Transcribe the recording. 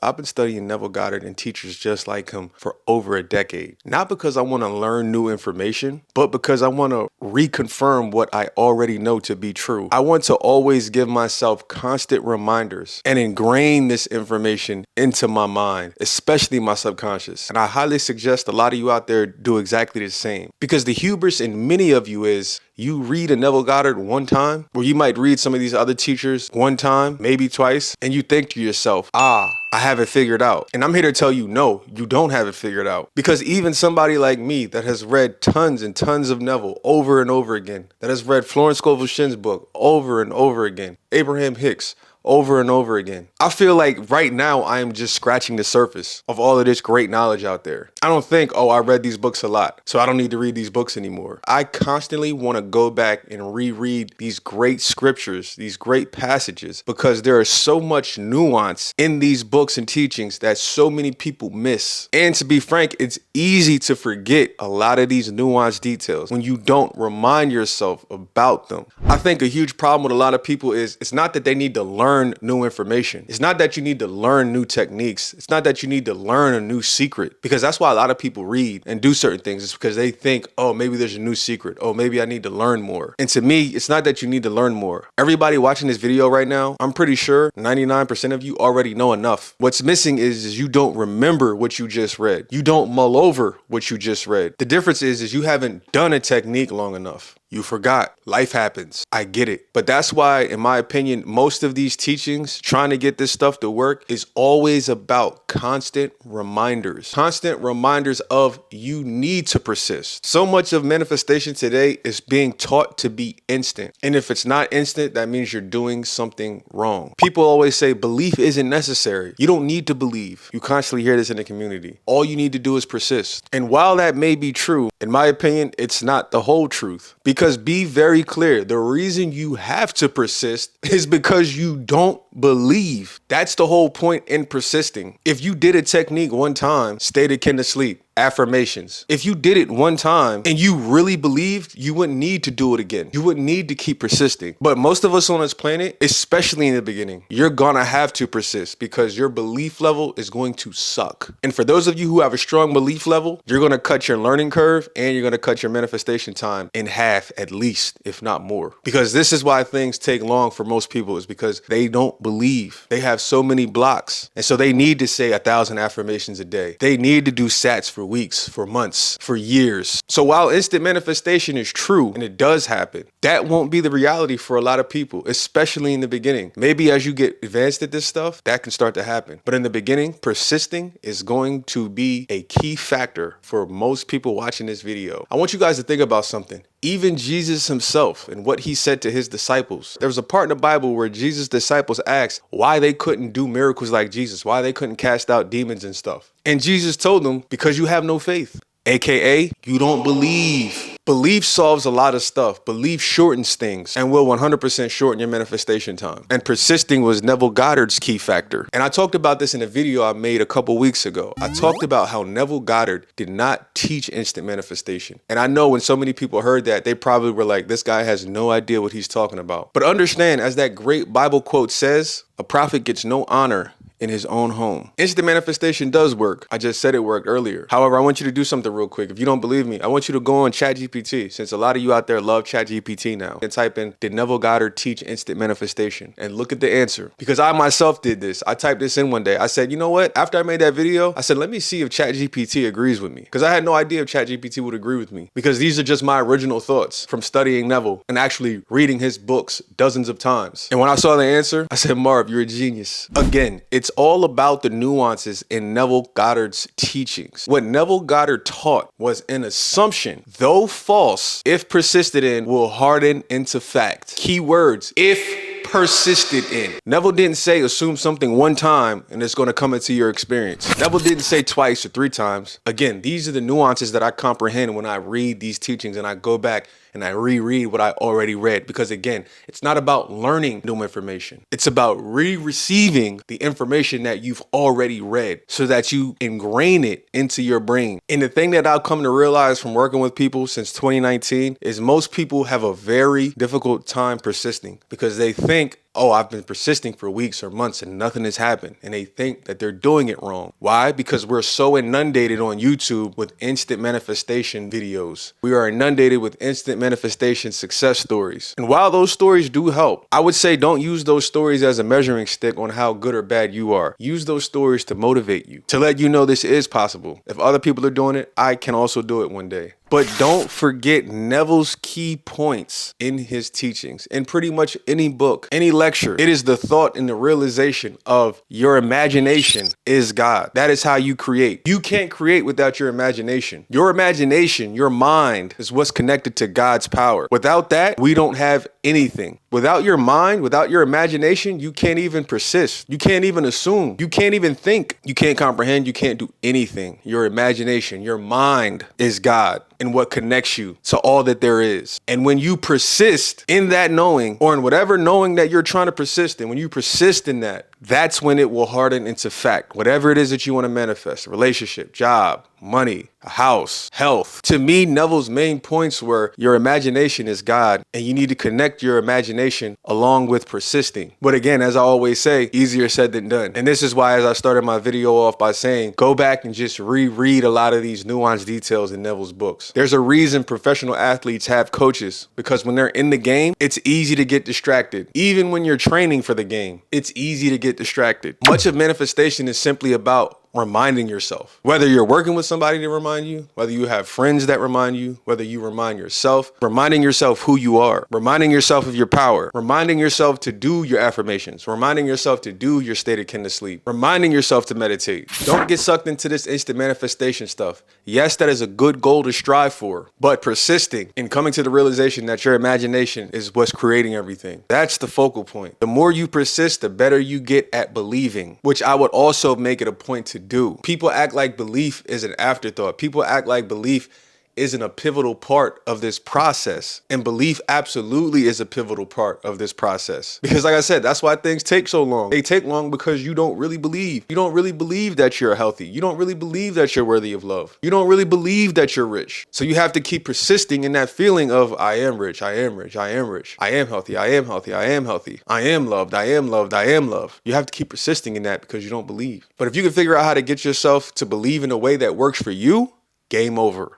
I've been studying Neville Goddard and teachers just like him for over a decade. Not because I want to learn new information, but because I want to reconfirm what I already know to be true. I want to always give myself constant reminders and ingrain this information into my mind, especially my subconscious. And I highly suggest a lot of you out there do exactly the same. Because the hubris in many of you is you read a Neville Goddard one time, or you might read some of these other teachers one time, maybe twice, and you think to yourself, I have it figured out. And I'm here to tell you, no, you don't have it figured out. Because even somebody like me that has read tons and tons of Neville over and over again, that has read Florence Scovel Shinn's book over and over again, Abraham Hicks, over and over again. I feel like right now I am just scratching the surface of all of this great knowledge out there. I don't think, oh, I read these books a lot, so I don't need to read these books anymore. I constantly want to go back and reread these great scriptures, these great passages, because there is so much nuance in these books and teachings that so many people miss. And to be frank, it's easy to forget a lot of these nuanced details when you don't remind yourself about them. I think a huge problem with a lot of people is it's not that they need to learn new information. It's not that you need to learn new techniques. It's not that you need to learn a new secret, because that's why a lot of people read and do certain things. It's because they think, oh, maybe there's a new secret. Oh, maybe I need to learn more. And to me, it's not that you need to learn more. Everybody watching this video right now, I'm pretty sure 99% of you already know enough. What's missing is you don't remember what you just read. You don't mull over what you just read. The difference is you haven't done a technique long enough. You forgot. Life happens. I get it. But that's why, in my opinion, most of these teachings, trying to get this stuff to work, is always about constant reminders. Constant reminders of you need to persist. So much of manifestation today is being taught to be instant. And if it's not instant, that means you're doing something wrong. People always say belief isn't necessary. You don't need to believe. You constantly hear this in the community. All you need to do is persist. And while that may be true, in my opinion, it's not the whole truth. Because be very clear, the reason you have to persist is because you don't believe. That's the whole point in persisting. If you did a technique one time, stayed akin to sleep, affirmations. If you did it one time and you really believed, you wouldn't need to do it again. You wouldn't need to keep persisting. But most of us on this planet, especially in the beginning, you're gonna have to persist because your belief level is going to suck. And for those of you who have a strong belief level, you're gonna cut your learning curve and you're gonna cut your manifestation time in half at least, if not more. Because this is why things take long for most people, is because they don't believe. They have so many blocks. And so they need to say 1,000 affirmations a day. They need to do sats for weeks, for months, for years. So while instant manifestation is true and it does happen, that won't be the reality for a lot of people, especially in the beginning. Maybe as you get advanced at this stuff, that can start to happen. But in the beginning, persisting is going to be a key factor for most people watching this video. I want you guys to think about something. Even Jesus himself and what he said to his disciples. There was a part in the Bible where Jesus' disciples asked why they couldn't do miracles like Jesus, why they couldn't cast out demons and stuff. And Jesus told them, because you have no faith, aka you don't believe. Belief solves a lot of stuff. Belief shortens things and will 100% shorten your manifestation time. And persisting was Neville Goddard's key factor. And I talked about this in a video I made a couple weeks ago. I talked about how Neville Goddard did not teach instant manifestation. And I know when so many people heard that, they probably were like, this guy has no idea what he's talking about. But understand, as that great Bible quote says, a prophet gets no honor in his own home. Instant manifestation does work. I just said it worked earlier. However, I want you to do something real quick. If you don't believe me, I want you to go on ChatGPT, since a lot of you out there love ChatGPT now, and type in, did Neville Goddard teach instant manifestation? And look at the answer. Because I myself did this. I typed this in one day. I said, you know what? After I made that video, I said, let me see if ChatGPT agrees with me. Because I had no idea if ChatGPT would agree with me. Because these are just my original thoughts from studying Neville and actually reading his books dozens of times. And when I saw the answer, I said, Marv, you're a genius. Again, it's all about the nuances in Neville Goddard's teachings. What Neville Goddard taught was an assumption, though false, if persisted in, will harden into fact. Key words, if persisted in. Neville didn't say assume something one time and it's going to come into your experience. Neville didn't say twice or 3 times. Again, these are the nuances that I comprehend when I read these teachings and I go back and I reread what I already read. Because again, it's not about learning new information. It's about re-receiving the information that you've already read so that you ingrain it into your brain. And the thing that I've come to realize from working with people since 2019 is most people have a very difficult time persisting because they think oh, I've been persisting for weeks or months and nothing has happened. And they think that they're doing it wrong. Why? Because we're so inundated on YouTube with instant manifestation videos. We are inundated with instant manifestation success stories. And while those stories do help, I would say don't use those stories as a measuring stick on how good or bad you are. Use those stories to motivate you, to let you know this is possible. If other people are doing it, I can also do it one day. But don't forget Neville's key points in his teachings, in pretty much any book, any lecture. It is the thought and the realization of your imagination is God. That is how you create. You can't create without your imagination. Your imagination, your mind is what's connected to God's power. Without that, we don't have anything. Without your mind, without your imagination, you can't even persist. You can't even assume. You can't even think. You can't comprehend. You can't do anything. Your imagination, your mind is God and what connects you to all that there is. And when you persist in that knowing, or in whatever knowing that you're trying to persist in, when you persist in that, that's when it will harden into fact. Whatever it is that you want to manifest, a relationship, job, money, a house, health. To me, Neville's main points were your imagination is God, and you need to connect your imagination along with persisting. But again, as I always say, easier said than done. And this is why, as I started my video off by saying, go back and just reread a lot of these nuanced details in Neville's books. There's a reason professional athletes have coaches, because when they're in the game, it's easy to get distracted. Even when you're training for the game, it's easy to get distracted. Much of manifestation is simply about reminding yourself. Whether you're working with somebody to remind you, whether you have friends that remind you, whether you remind yourself, reminding yourself who you are, reminding yourself of your power, reminding yourself to do your affirmations, reminding yourself to do your state akin to sleep, reminding yourself to meditate. Don't get sucked into this instant manifestation stuff. Yes, that is a good goal to strive for, but persisting and coming to the realization that your imagination is what's creating everything. That's the focal point. The more you persist, the better you get at believing, which I would also make it a point to do. People act like belief is an afterthought. People act like belief isn't a pivotal part of this process. And belief absolutely is a pivotal part of this process. Because like I said, that's why things take so long. They take long because you don't really believe. You don't really believe that you're healthy. You don't really believe that you're worthy of love. You don't really believe that you're rich. So you have to keep persisting in that feeling of I am rich, I am rich, I am rich, I am healthy, I am healthy, I am healthy, I am loved, I am loved, I am loved. You have to keep persisting in that because you don't believe. But if you can figure out how to get yourself to believe in a way that works for you, game over.